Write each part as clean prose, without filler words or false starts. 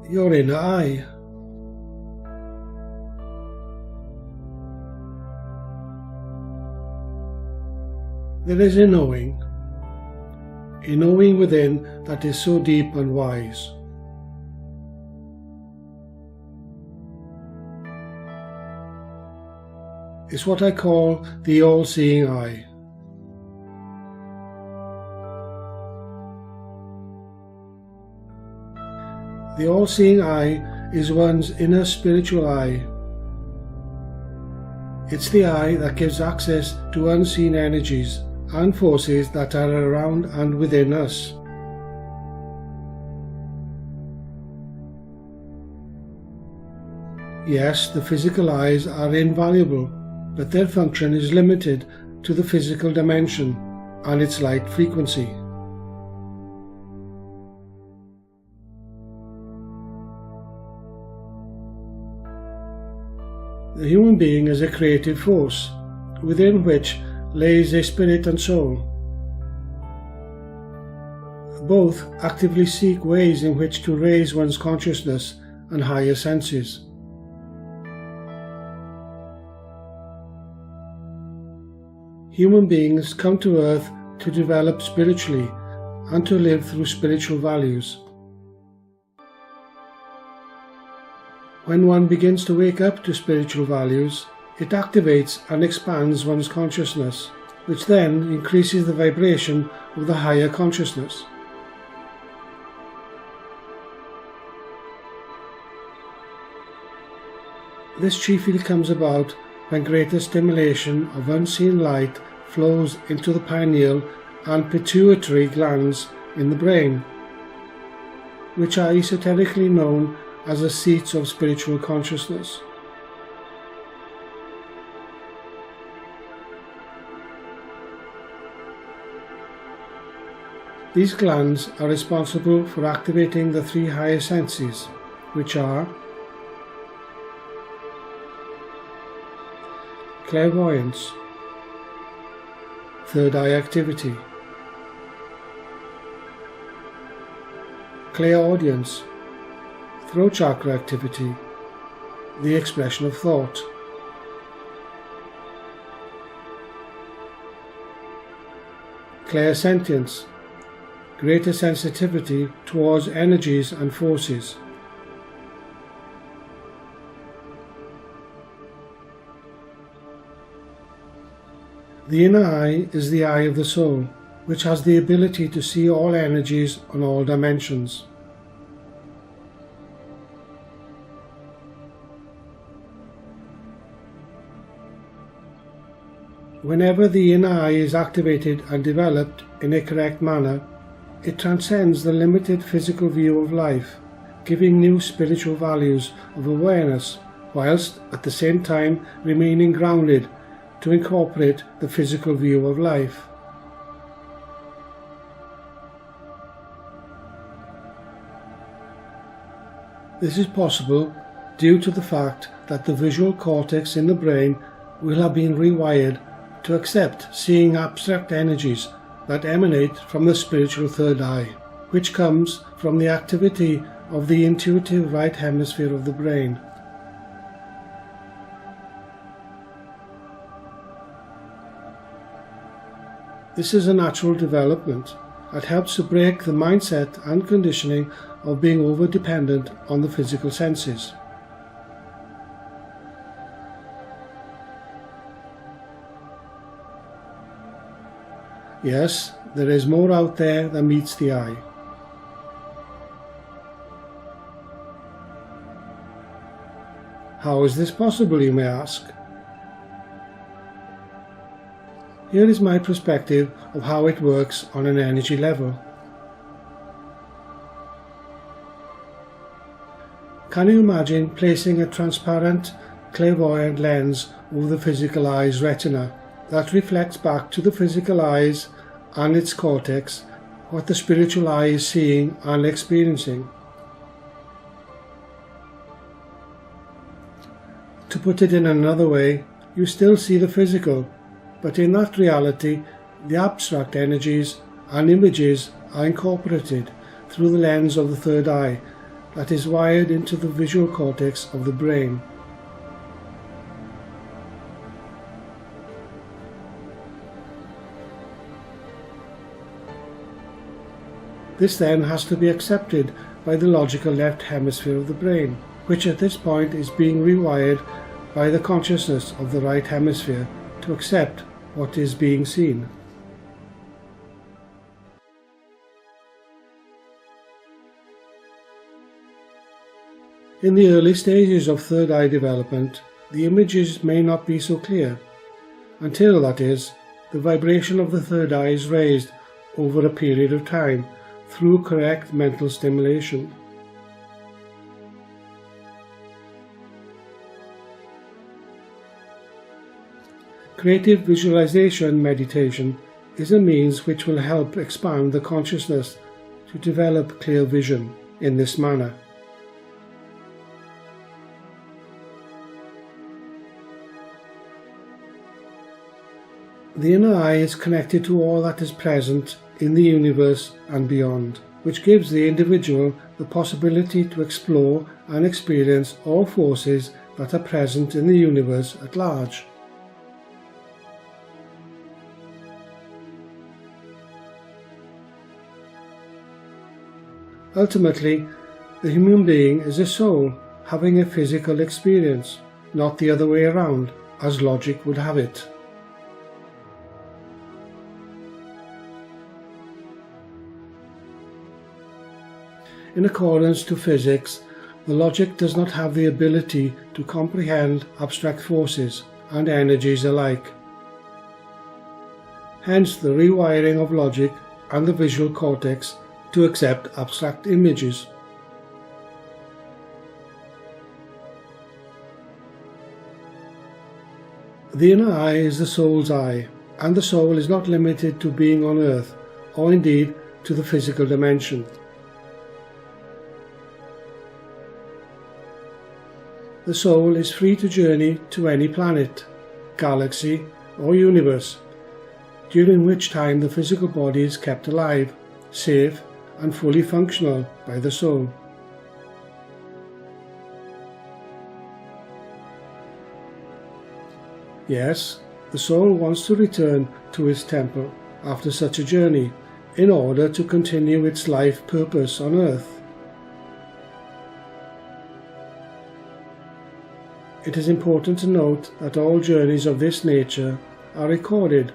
your inner eye. There is a knowing within that is so deep and wise. It's what I call the all-seeing eye. The all-seeing eye is one's inner spiritual eye. It's the eye that gives access to unseen energies and forces that are around and within us. Yes, the physical eyes are invaluable, but their function is limited to the physical dimension and its light frequency. The human being is a creative force, within which lays a spirit and soul. Both actively seek ways in which to raise one's consciousness and higher senses. Human beings come to Earth to develop spiritually and to live through spiritual values. When one begins to wake up to spiritual values, it activates and expands one's consciousness, which then increases the vibration of the higher consciousness. This chiefly comes about when greater stimulation of unseen light flows into the pineal and pituitary glands in the brain, which are esoterically known as the seats of spiritual consciousness. These glands are responsible for activating the three higher senses, which are clairvoyance, third eye activity, clairaudience, throat chakra activity, the expression of thought. Clairsentience, greater sensitivity towards energies and forces. The inner eye is the eye of the soul, which has the ability to see all energies on all dimensions. Whenever the inner eye is activated and developed in a correct manner, it transcends the limited physical view of life, giving new spiritual values of awareness, whilst at the same time remaining grounded to incorporate the physical view of life. This is possible due to the fact that the visual cortex in the brain will have been rewired to accept seeing abstract energies that emanate from the spiritual third eye, which comes from the activity of the intuitive right hemisphere of the brain. This is a natural development that helps to break the mindset and conditioning of being over-dependent on the physical senses. Yes, there is more out there than meets the eye. How is this possible, you may ask? Here is my perspective of how it works on an energy level. Can you imagine placing a transparent, clairvoyant lens over the physical eye's retina that reflects back to the physical eyes and its cortex what the spiritual eye is seeing and experiencing? To put it in another way, you still see the physical, but in that reality, the abstract energies and images are incorporated through the lens of the third eye, that is wired into the visual cortex of the brain. This then has to be accepted by the logical left hemisphere of the brain, which at this point is being rewired by the consciousness of the right hemisphere to accept what is being seen. In the early stages of third eye development, the images may not be so clear, until, that is, the vibration of the third eye is raised over a period of time through correct mental stimulation. Creative visualization meditation is a means which will help expand the consciousness to develop clear vision in this manner. The inner eye is connected to all that is present in the universe and beyond, which gives the individual the possibility to explore and experience all forces that are present in the universe at large. Ultimately, the human being is a soul having a physical experience, not the other way around, as logic would have it. In accordance to physics, the logic does not have the ability to comprehend abstract forces and energies alike. Hence the rewiring of logic and the visual cortex to accept abstract images. The inner eye is the soul's eye, and the soul is not limited to being on earth, or indeed to the physical dimension. The soul is free to journey to any planet, galaxy, or universe, during which time the physical body is kept alive, safe, and fully functional by the soul. Yes, the soul wants to return to its temple after such a journey in order to continue its life purpose on earth. It is important to note that all journeys of this nature are recorded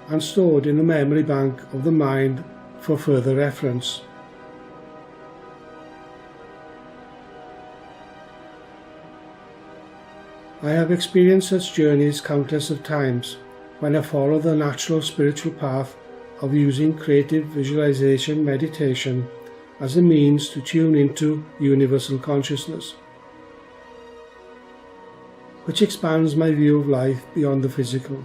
and stored in the memory bank of the mind for further reference. I have experienced such journeys countless of times when I follow the natural spiritual path of using creative visualization meditation as a means to tune into universal consciousness, which expands my view of life beyond the physical.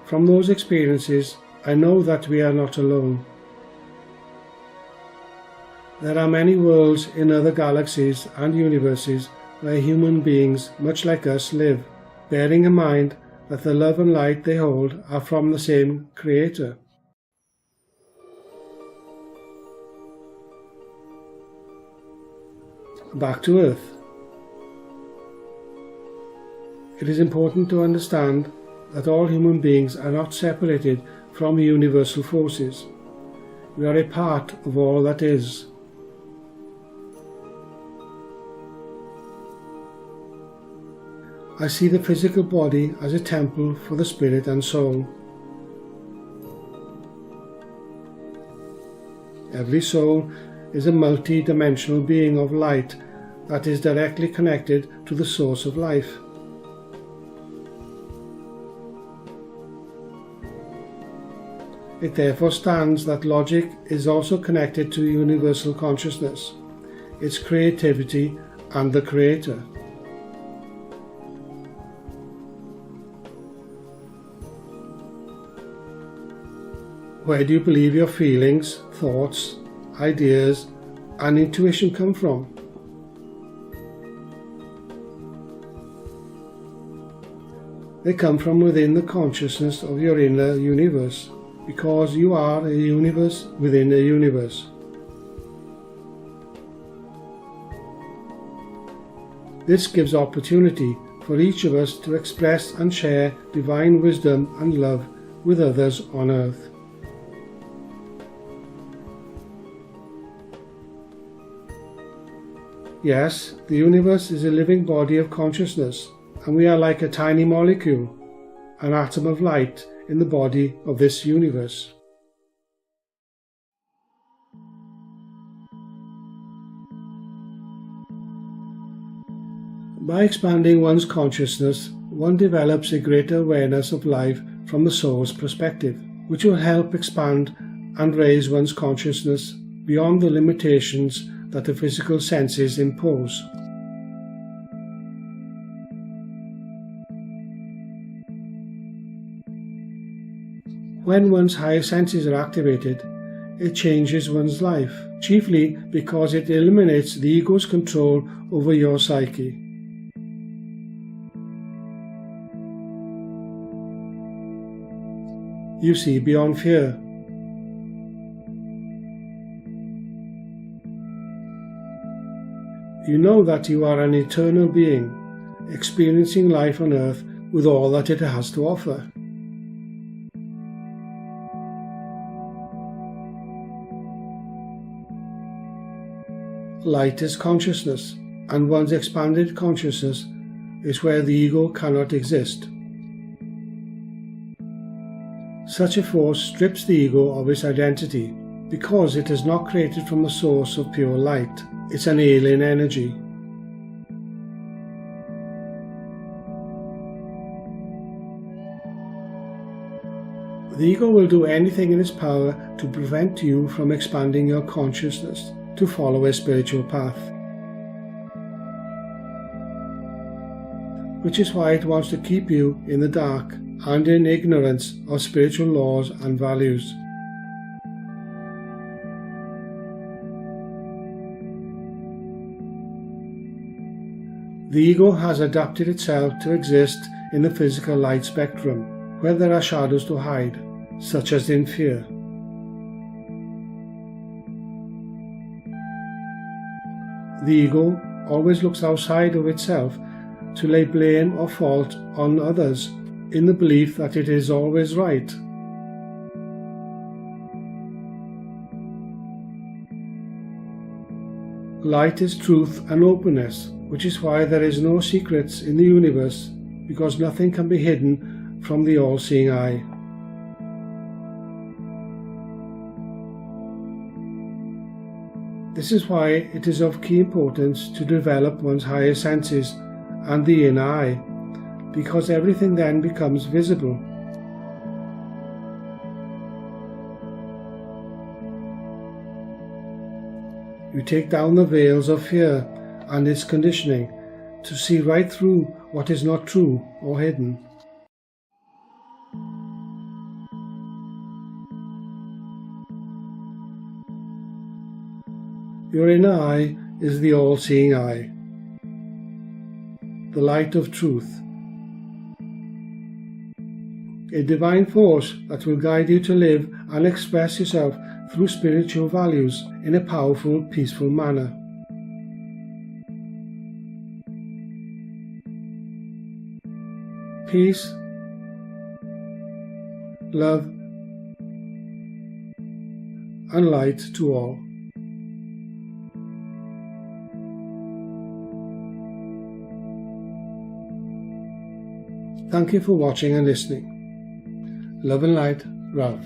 From those experiences, I know that we are not alone. There are many worlds in other galaxies and universes where human beings, much like us, live, bearing in mind that the love and light they hold are from the same Creator. Back to Earth. It is important to understand that all human beings are not separated from universal forces. We are a part of all that is. I see the physical body as a temple for the spirit and soul. Every soul is a multi-dimensional being of light that is directly connected to the source of life. It therefore stands that logic is also connected to universal consciousness, its creativity, and the Creator. Where do you believe your feelings, thoughts, ideas, and intuition come from? They come from within the consciousness of your inner universe, because you are a universe within a universe. This gives opportunity for each of us to express and share divine wisdom and love with others on earth. Yes, the universe is a living body of consciousness, and we are like a tiny molecule, an atom of light in the body of this universe. By expanding one's consciousness, one develops a greater awareness of life from the soul's perspective, which will help expand and raise one's consciousness beyond the limitations that the physical senses impose. When one's higher senses are activated, it changes one's life, chiefly because it eliminates the ego's control over your psyche. You see beyond fear. You know that you are an eternal being, experiencing life on earth with all that it has to offer. Light is consciousness, and one's expanded consciousness is where the ego cannot exist. Such a force strips the ego of its identity, because it is not created from the source of pure light. It's an alien energy. The ego will do anything in its power to prevent you from expanding your consciousness to follow a spiritual path, which is why it wants to keep you in the dark and in ignorance of spiritual laws and values. The ego has adapted itself to exist in the physical light spectrum, where there are shadows to hide, such as in fear. The ego always looks outside of itself to lay blame or fault on others, in the belief that it is always right. Light is truth and openness, which is why there is no secrets in the universe, because nothing can be hidden from the all-seeing eye. This is why it is of key importance to develop one's higher senses and the inner eye, because everything then becomes visible. You take down the veils of fear and its conditioning to see right through what is not true or hidden. Your inner eye is the all-seeing eye, the light of truth, a divine force that will guide you to live and express yourself through spiritual values in a powerful, peaceful manner. Peace, love, and light to all. Thank you for watching and listening. Love and light, Ralph.